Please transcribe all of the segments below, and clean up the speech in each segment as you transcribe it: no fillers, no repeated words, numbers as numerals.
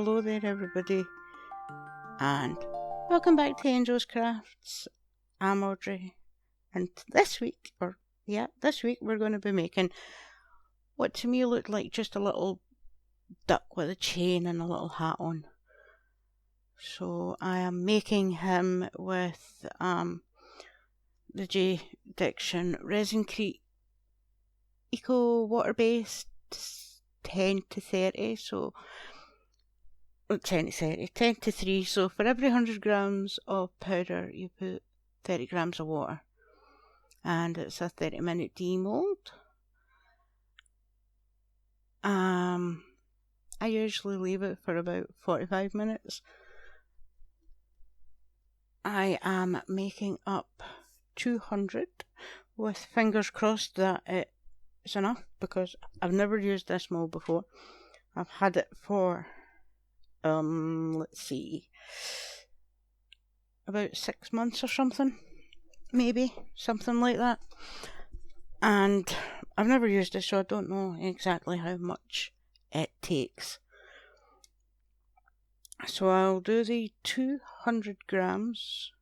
Hello there everybody, and welcome back to Angel's Crafts. I'm Audrey, and this week we're going to be making what to me looked like just a little duck with a chain and a little hat on. So I am making him with the J Diction Resin Crete Eco Water Based 10 to 30, so 10 to 30, 10 to 3, so for every 100 grams of powder you put 30 grams of water, and it's a 30-minute demold. I usually leave it for about 45 minutes. I am making up 200 with fingers crossed that it's enough, because I've never used this mold before. I've had it for let's see, about 6 months or something, maybe, something like that. And I've never used it, so I don't know exactly how much it takes. So I'll do the 200 grams,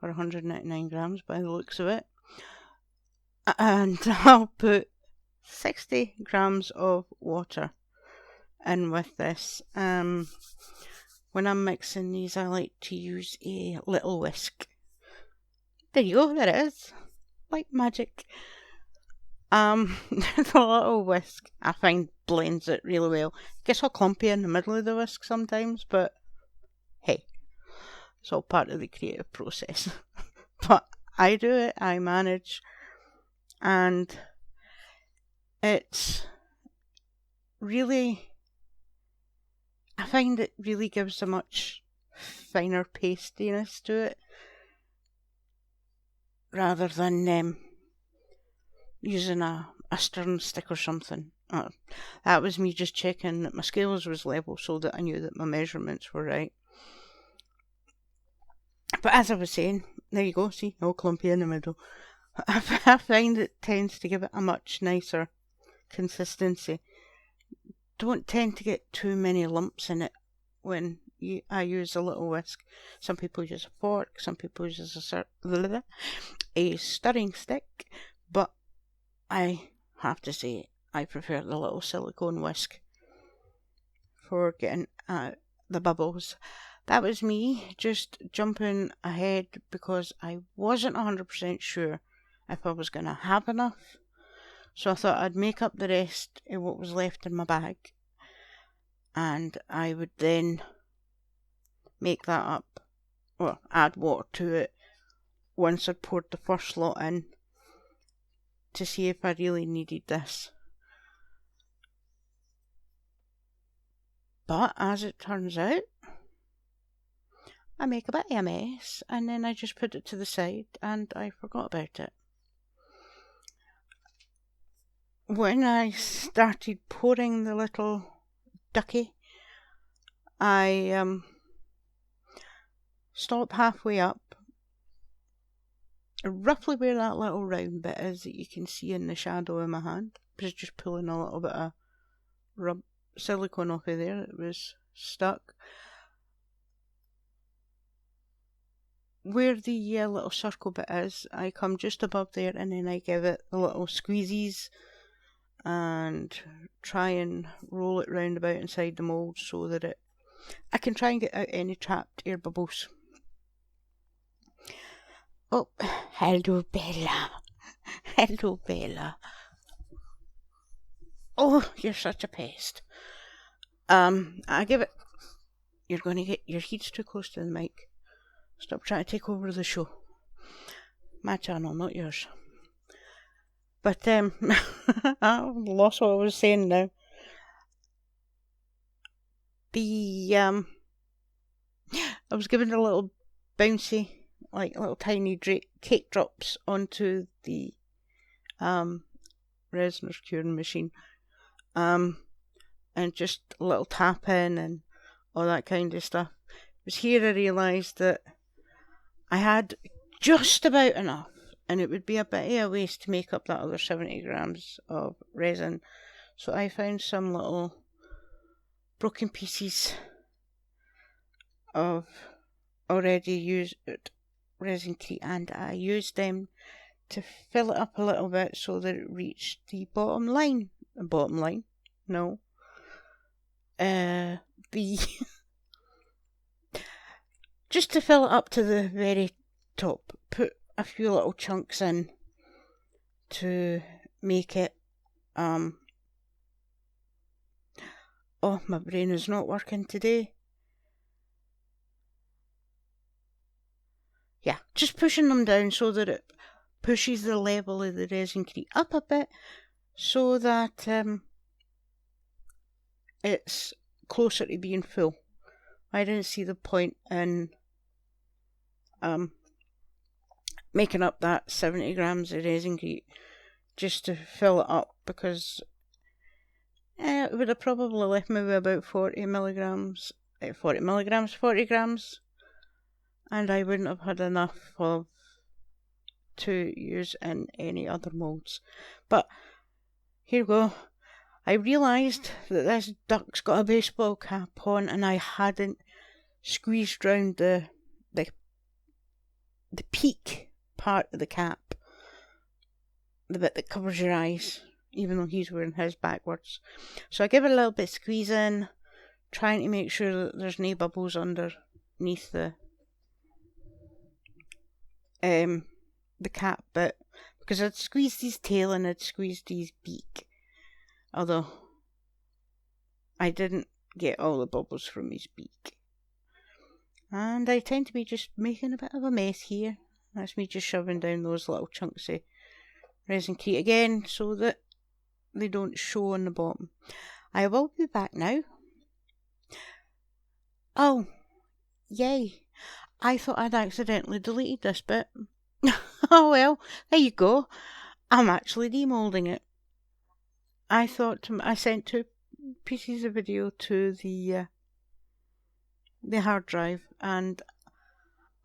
or 199 grams by the looks of it. And I'll put 60 grams of water in with this. When I'm mixing these, I like to use a little whisk. There you go, there it is. Like magic. The little whisk, I find, blends it really well. It gets all clumpy in the middle of the whisk sometimes, but hey, it's all part of the creative process. But I do it, I manage, and it's really, I find it really gives a much finer pastiness to it, rather than using a stirring stick or something. That was me just checking that my scales was level so that I knew that my measurements were right. But as I was saying, there you go, see, all clumpy in the middle. I find it tends to give it a much nicer consistency. Don't tend to get too many lumps in it when I use a little whisk. Some people use a fork, some people use a stirring stick, but I have to say I prefer the little silicone whisk for getting the bubbles. That was me just jumping ahead because I wasn't 100% sure if I was going to have enough. So I thought I'd make up the rest of what was left in my bag, and I would then make that up, or add water to it once I'd poured the first lot in, to see if I really needed this. But as it turns out, I make a bit of a mess, and then I just put it to the side and I forgot about it. When I started pouring the little ducky, I stopped halfway up, roughly where that little round bit is that you can see in the shadow of my hand. I was just pulling a little bit of silicone off of there. It was stuck. Where the little circle bit is, I come just above there, and then I give it the little squeezies and try and roll it round about inside the mould so that I can try and get out any trapped air bubbles. Oh, hello Bella. Hello Bella. Oh, you're such a pest. I give it... You're going to get... Your heat's too close to the mic. Stop trying to take over the show. My channel, not yours. But, I lost what I was saying now. I was given a little bouncy, like little tiny cake drops onto the resin curing machine, and just a little tap in and all that kind of stuff. It was here I realised that I had just about enough, and it would be a bit of a waste to make up that other 70 grams of resin. So I found some little broken pieces of already used resin cream, and I used them to fill it up a little bit so that it reached the bottom line. Bottom line? No. The just to fill it up to the very top. Put a few little chunks in to make it oh, my brain is not working today. Yeah, just pushing them down so that it pushes the level of the resin cream up a bit so that it's closer to being full. I didn't see the point in making up that 70 grams of resin cream just to fill it up, because it would have probably left me with about 40 grams, and I wouldn't have had enough to use in any other moulds. But here we go. I realised that this duck's got a baseball cap on, and I hadn't squeezed round the peak part of the cap, the bit that covers your eyes, even though he's wearing his backwards. So I give it a little bit of squeeze in, trying to make sure that there's no bubbles underneath the cap bit, because I'd squeezed his tail and I'd squeezed his beak, although I didn't get all the bubbles from his beak. And I tend to be just making a bit of a mess here. That's me just shoving down those little chunks of resin cream again so that they don't show on the bottom. I will be back now. Oh, yay. I thought I'd accidentally deleted this bit. Oh well, there you go. I'm actually demoulding it. I sent 2 pieces of video to the hard drive, and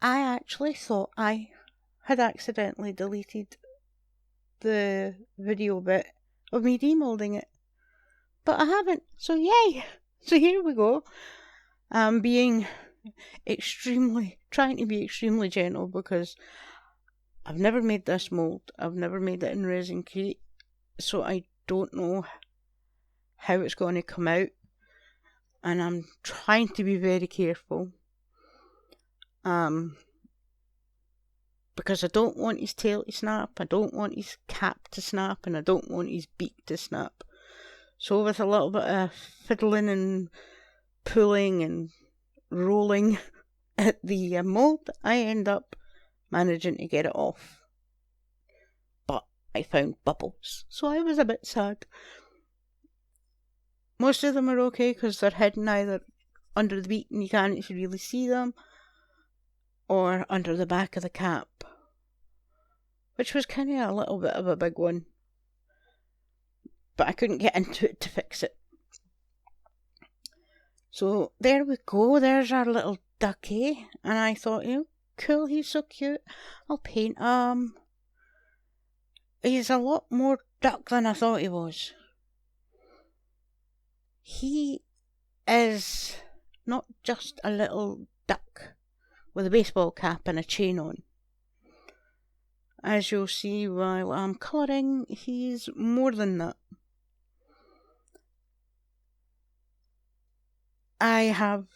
I actually thought I had accidentally deleted the video bit of me demoulding it, but I haven't, so yay. So here we go. I'm trying to be extremely gentle, because I've never made this mould. I've never made it in resin cream, so I don't know how it's going to come out, and I'm trying to be very careful. Because I don't want his tail to snap, I don't want his cap to snap, and I don't want his beak to snap. So with a little bit of fiddling and pulling and rolling at the mould, I end up managing to get it off. But I found bubbles, so I was a bit sad. Most of them are okay because they're hidden either under the beak and you can't really see them, or under the back of the cap, which was kind of a little bit of a big one. But I couldn't get into it to fix it. So there we go, there's our little ducky, and I thought, cool, he's so cute, I'll paint him. He's a lot more duck than I thought he was. He is not just a little duck with a baseball cap and a chain on. As you'll see while I'm colouring, he's more than that. I have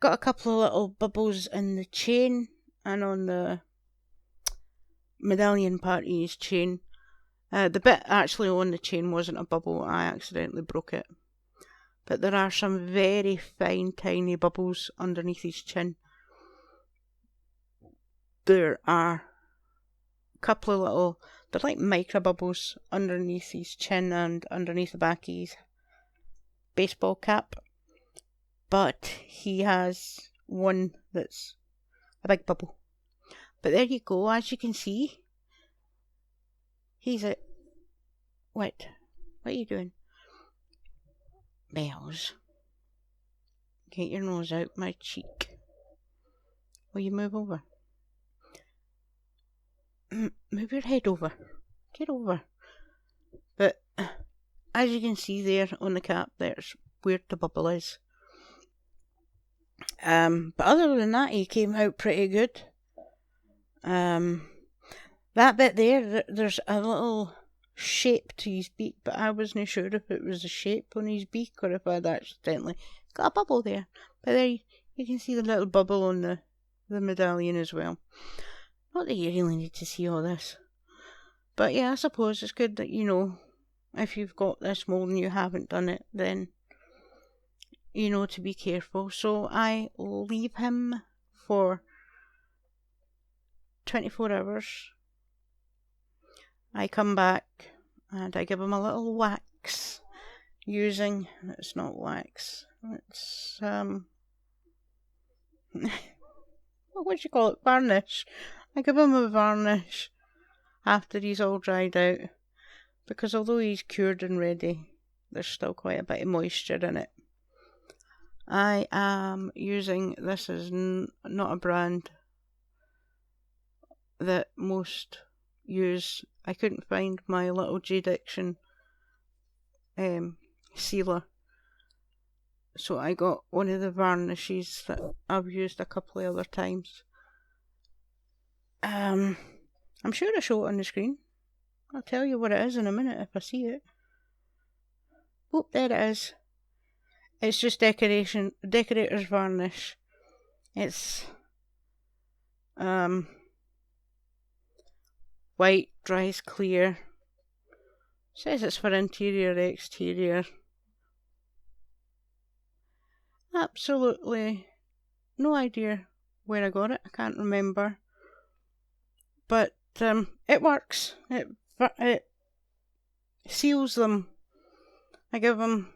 got a couple of little bubbles in the chain and on the medallion part of his chain. The bit actually on the chain wasn't a bubble, I accidentally broke it. But there are some very fine tiny bubbles underneath his chin. There are a couple of little, they're like micro bubbles underneath his chin and underneath the back of his baseball cap. But he has one that's a big bubble. But there you go, as you can see, he's a... What are you doing? Bells. Get your nose out my cheek. Will you move over? Move your head over. Get over. But as you can see there on the cap, there's where the bubble is. But other than that, he came out pretty good. That bit there's a little shape to his beak, but I wasn't sure if it was a shape on his beak or if I'd accidentally got a bubble there. But there you can see the little bubble on the medallion as well. Not that you really need to see all this. But yeah, I suppose it's good that you know if you've got this mould and you haven't done it, then you know to be careful. So I leave him for 24 hours. I come back and I give him a little wax using, it's not wax, it's, what would you call it, varnish. I give him a varnish after he's all dried out, because although he's cured and ready, there's still quite a bit of moisture in it. I am using, this is not a brand that most use. I couldn't find my little J-Diction sealer, so I got one of the varnishes that I've used a couple of other times. I'm sure I show it on the screen. I'll tell you what it is in a minute if I see it. Oh, there it is. It's just decorator's varnish. It's white, dries clear. Says it's for interior, exterior. Absolutely no idea where I got it. I can't remember. But it works. It seals them. I give them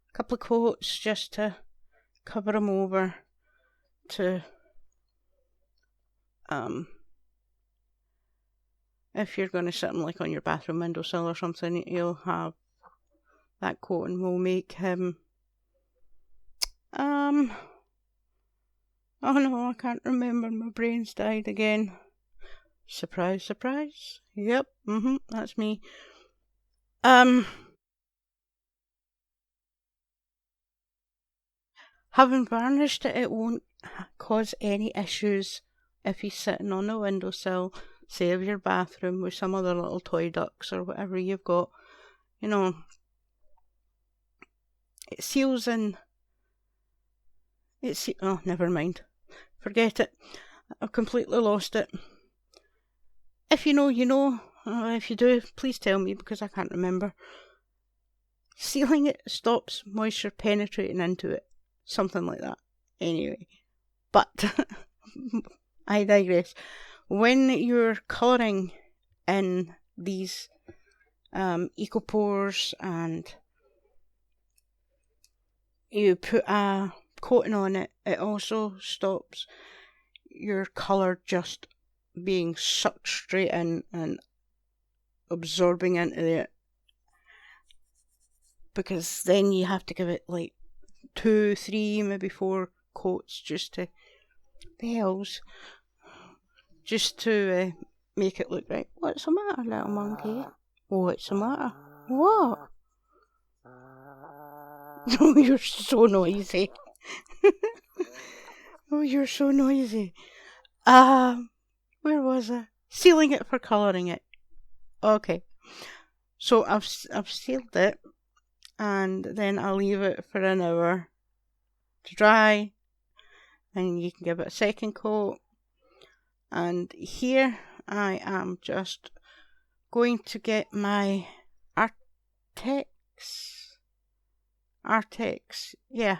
a couple of coats just to cover them over to if you're going to sit them like on your bathroom windowsill or something, you'll have that coating will make him oh no, I can't remember, my brain's died again. Surprise, surprise. Yep, that's me. Having varnished it, it won't cause any issues if he's sitting on a windowsill, say of your bathroom with some other little toy ducks or whatever you've got. You know, it seals in. Oh, never mind. Forget it. I've completely lost it. If you know, you know. If you do, please tell me because I can't remember. Sealing it stops moisture penetrating into it. Something like that. Anyway. But I digress. When you're colouring in these ecopores and you put a coating on it, it also stops your colour just being sucked straight in and absorbing into it, because then you have to give it like 2, 3, maybe 4 coats just to make it look right. What's the matter, little monkey? What's the matter? What? Oh, you're so noisy. Oh, you're so noisy. Where was I? Sealing it for colouring it. Okay. So I've sealed it, and then I'll leave it for an hour to dry, and you can give it a second coat. And here I am just going to get my Artex, yeah,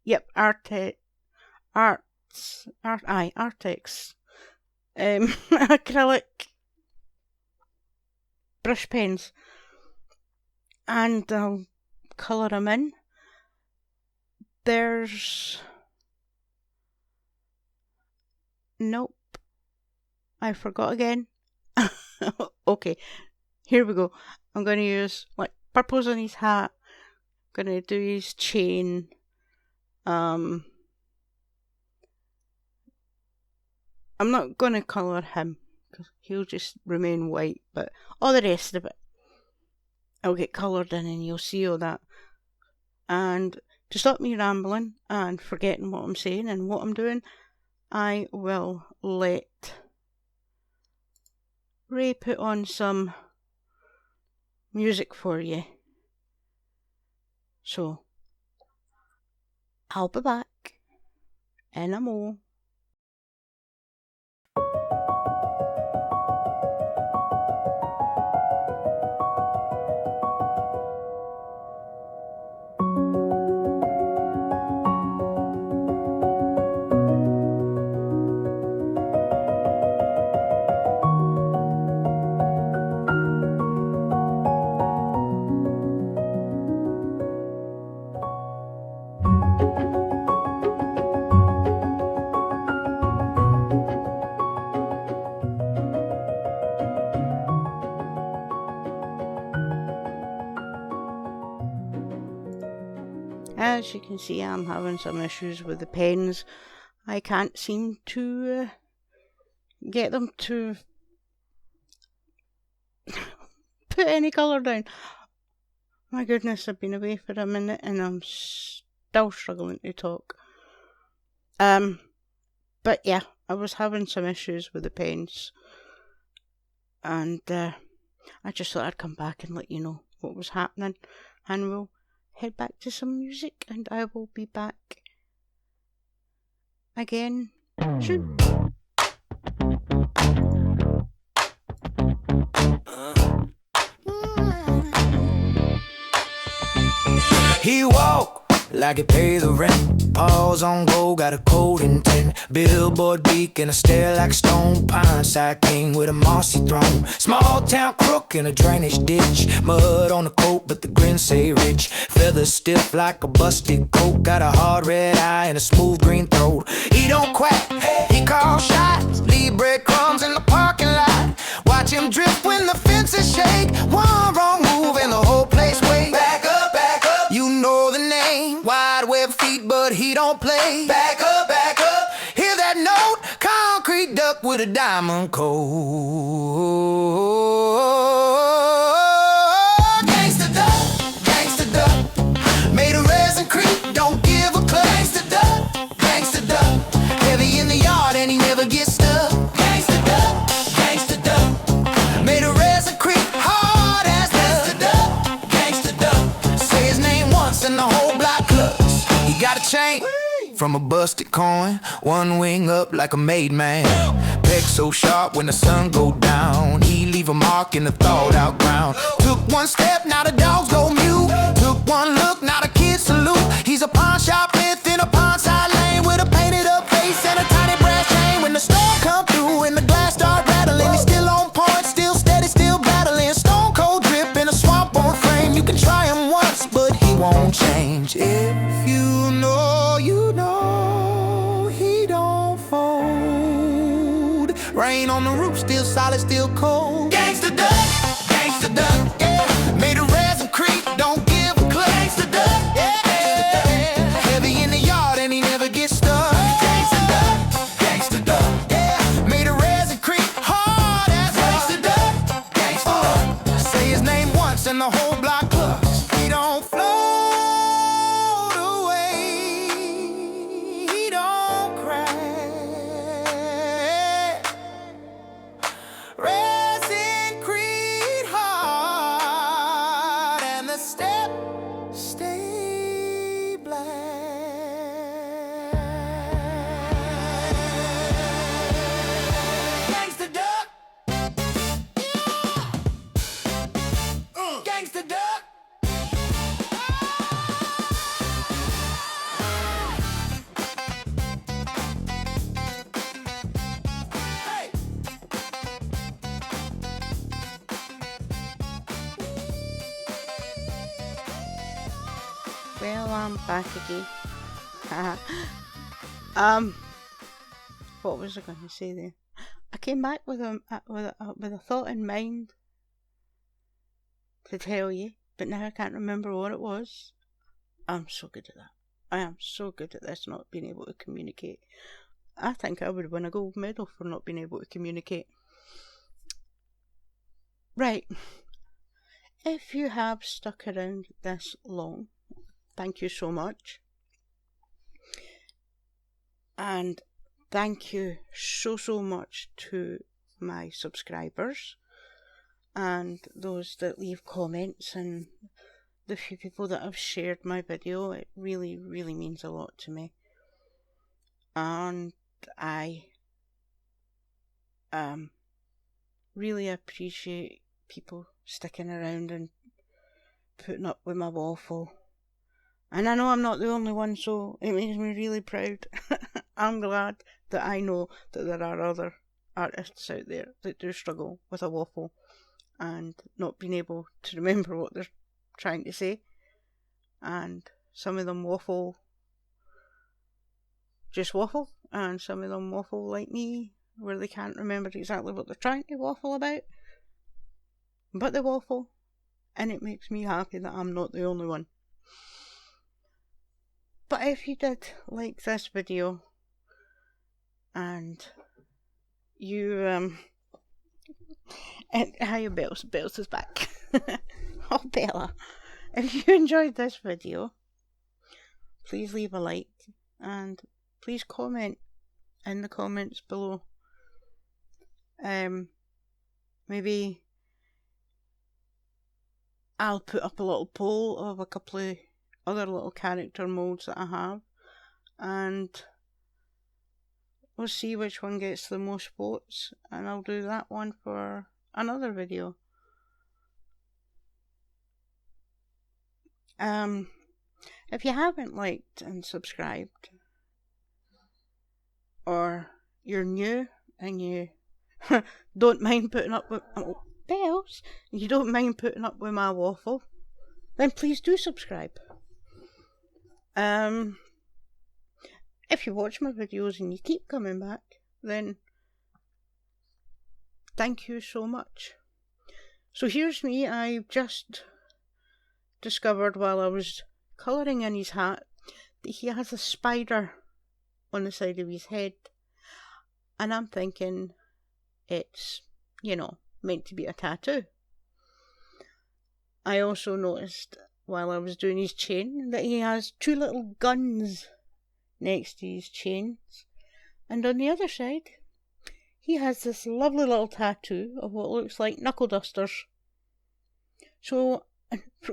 yep, Artex, acrylic brush pens, and I'll colour them in. Nope, I forgot again. Okay, here we go. I'm going to use like purples on his hat. I'm going to do his chain. I'm not going to colour him because he'll just remain white, but all the rest of it I'll get coloured in and you'll see all that. And to stop me rambling and forgetting what I'm saying and what I'm doing, I will let Ray put on some music for you. So, I'll be back in a mo. As you can see, I'm having some issues with the pens. I can't seem to get them to put any colour down. My goodness, I've been away for a minute and I'm still struggling to talk. But yeah, I was having some issues with the pens, and I just thought I'd come back and let you know what was happening, and we'll head back to some music, and I will be back again soon. He walk like he pay the rent. Paws on go, got a cold intent. Billboard beak and a stare like stone. Pine side king with a mossy throne. Small town crook in a drainage ditch. Mud on the coat, but the grin say rich. Feathers stiff like a busted coat. Got a hard red eye and a smooth green throat. He don't quack, he calls shots. Leave breadcrumbs in the parking lot. Watch him drift when the fences shake. One wrong move and the whole place wake. Back up, back up. You know the name. Wide web feet, but he don't play. Back up, back up. Hear that note? Concrete duck with a diamond coat. Gangsta duck, gangsta duck. Made a resin creep, don't give a cluck. Gangsta duck. Heavy in the yard and he never gets stuck. Gangsta duck, gangsta duck. Made a resin creep, hard as gangsta duck. Gangsta duck. Say his name once and the whole block clucks. He got a chain from a busted coin, one wing up like a made man. Peck so sharp when the sun go down, he leave a mark in the thawed out ground. Took one step, now the dogs go mute. Took one look, now the kids salute. He's a pawn shop myth in a pawn side lane with a painted up face and a tiny brass chain. When the storm come through and the glass start rattling, he's still on point, still steady, still battling. Stone cold drip in a swamp on frame. You can try him once, but he won't change. If you know, you know he don't fold. Rain on the roof, still solid, still cold. Gangsta duck, gangsta duck, yeah. Made a resin creep, don't give a cluck. Gangsta duck, yeah. Heavy in the yard and he never gets stuck. Gangsta duck, gangsta duck, yeah. Made a resin creep, hard as gangsta duck, gangsta duck. Say his name once and the whole block clucks. He don't float away, he don't crack. Resin-crete hard and the step stay black. Gangsta duck, gangsta duck. Hey. Well, I'm back again. What was I going to say there? I came back with a thought in mind to tell you, but now I can't remember what it was. I'm so good at that. I am so good at this, not being able to communicate. I think I would win a gold medal for not being able to communicate. Right. If you have stuck around this long, thank you so much. And thank you so much to my subscribers and those that leave comments and the few people that have shared my video. It really means a lot to me. And I really appreciate people sticking around and putting up with my waffle. And I know I'm not the only one, so it makes me really proud. I'm glad that I know that there are other artists out there that do struggle with a waffle and not being able to remember what they're trying to say. And some of them just waffle, and some of them waffle like me, where they can't remember exactly what they're trying to waffle about, but they waffle, and it makes me happy that I'm not the only one. But if you did like this video, and you and hi, Bells is back. Oh, Bella. If you enjoyed this video, please leave a like and please comment in the comments below. Maybe I'll put up a little poll of a couple of other little character modes that I have, and we'll see which one gets the most votes, and I'll do that one for another video. If you haven't liked and subscribed, or you're new and you don't mind putting up with Bells, you don't mind putting up with my waffle, then please do subscribe. If you watch my videos and you keep coming back, then thank you so much. So here's me. I've just discovered while I was colouring in his hat that he has a spider on the side of his head, and I'm thinking it's, meant to be a tattoo. I also noticed while I was doing his chain that he has two little guns next to his chains, and on the other side he has this lovely little tattoo of what looks like knuckle dusters. So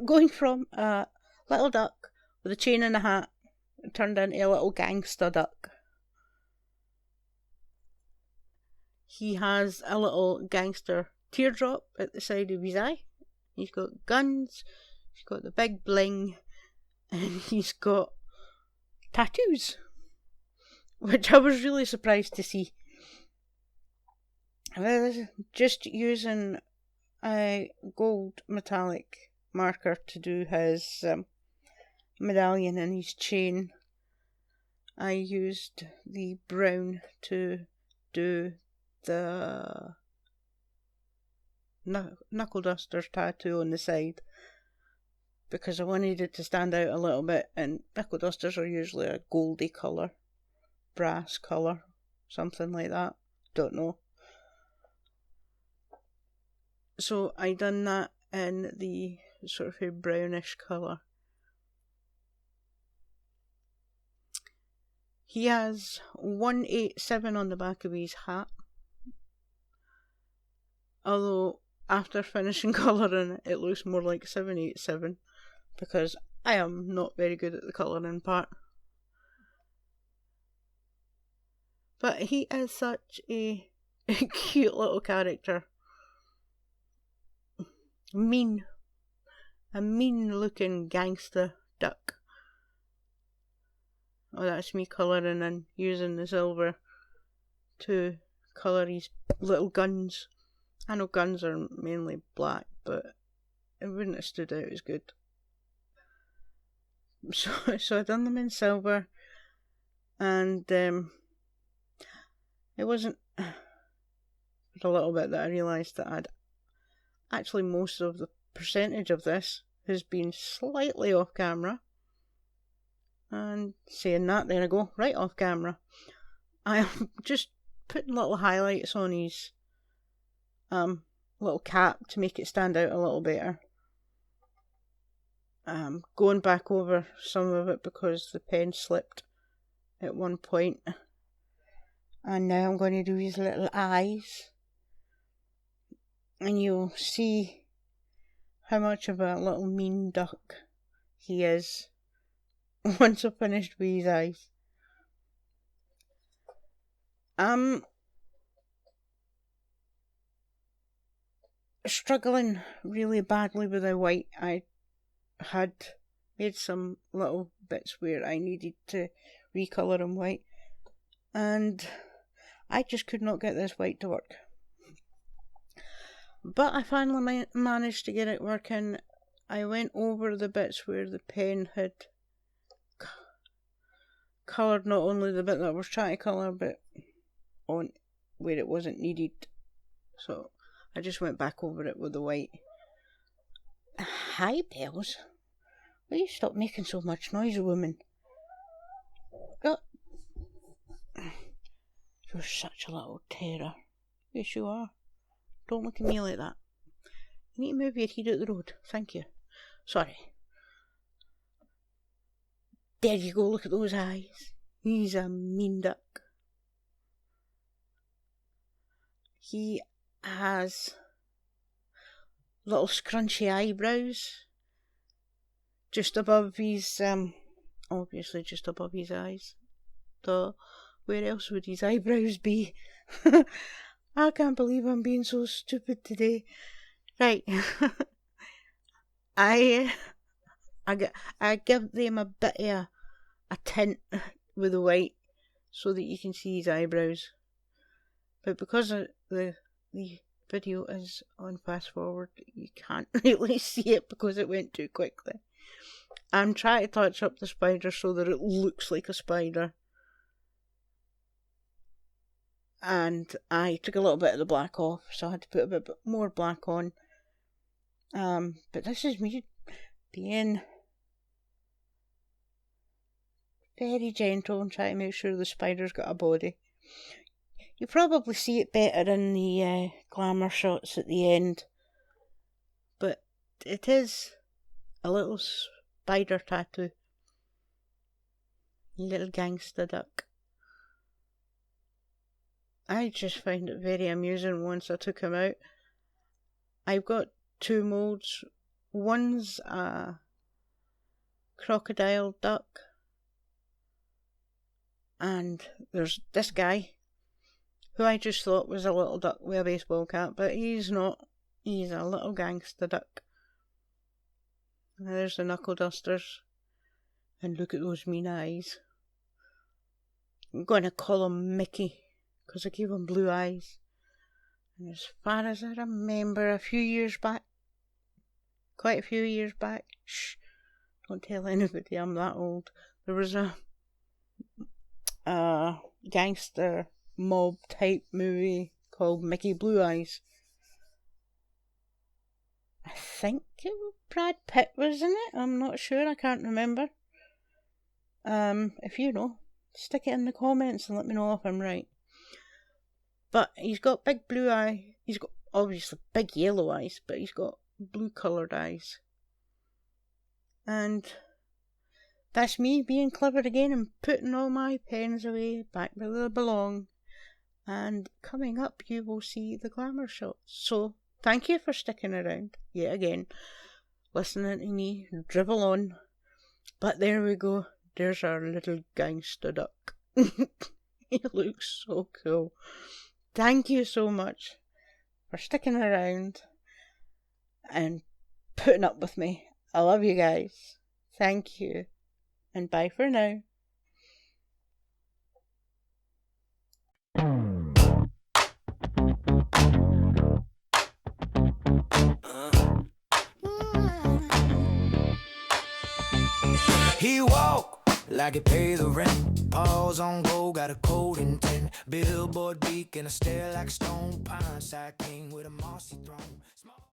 going from a little duck with a chain and a hat, it turned into a little gangster duck. He has a little gangster teardrop at the side of his eye. He's got guns, he's got the big bling, and he's got tattoos, which I was really surprised to see. I was just using a gold metallic marker to do his medallion and his chain. I used the brown to do the knuckle dusters tattoo on the side, because I wanted it to stand out a little bit, and knuckle dusters are usually a goldy colour, brass colour, something like that, don't know. So I done that in the sort of a brownish colour. He has 187 on the back of his hat, although after finishing colouring it looks more like 787, because I am not very good at the colouring part. But he is such a cute little character. A mean looking gangster duck. Oh, that's me colouring and using the silver to colour his little guns. I know guns are mainly black, but it wouldn't have stood out as good. So I done them in silver, and it wasn't for a little bit that I realised that actually most of the percentage of this has been slightly off camera. And saying that, there I go, right off camera. I am just putting little highlights on his little cap to make it stand out a little better. going back over some of it because the pen slipped at one point. And now I'm going to do his little eyes. And you'll see how much of a little mean duck he is once I've finished with his eyes. I'm struggling really badly with the white. I had made some little bits where I needed to recolour him white, and I just could not get this white to work. But I finally managed to get it working. I went over the bits where the pen had coloured not only the bit that I was trying to colour, but on where it wasn't needed. So I just went back over it with the white. Hi, Bells. Will you stop making so much noise, woman? Oh. You're such a little terror. Yes, you are. Don't look at me like that. You need to move your head out the road. Thank you. Sorry. There you go, look at those eyes. He's a mean duck. He has little scrunchy eyebrows just above his, obviously just above his eyes. Duh. Where else would his eyebrows be? I can't believe I'm being so stupid today. Right. I give them a bit of a tint with the white so that you can see his eyebrows. But because the video is on fast forward, you can't really see it because it went too quickly. I'm trying to touch up the spider so that it looks like a spider. And I took a little bit of the black off, so I had to put a bit more black on. But this is me being very gentle and trying to make sure the spider's got a body. You probably see it better in the glamour shots at the end, but it is a little spider tattoo. Little gangster duck. I just found it very amusing once I took him out. I've got two moulds. One's a crocodile duck, and there's this guy who I just thought was a little duck with a baseball cap, but he's not. He's a little gangster duck. And there's the knuckle dusters, and look at those mean eyes. I'm going to call him Mickey, because I gave him blue eyes. And as far as I remember, a few years back, quite a few years back, shh, don't tell anybody I'm that old, there was a gangster mob type movie called Mickey Blue Eyes. I think Brad Pitt was in it. I'm not sure, I can't remember. If you know, stick it in the comments and let me know if I'm right. But he's got big blue eye. He's got obviously big yellow eyes, but he's got blue coloured eyes. And that's me being clever again and putting all my pens away back where they belong. And coming up you will see the glamour shots. So thank you for sticking around yet again, listening to me dribble on. But there we go. There's our little gangster duck. He looks so cool. Thank you so much for sticking around and putting up with me. I love you guys. Thank you. And bye for now. He walk like he pay the rent. Paws on go, got a cold intent. Billboard beacon, a stare like Stone Pine. Side king with a mossy throne.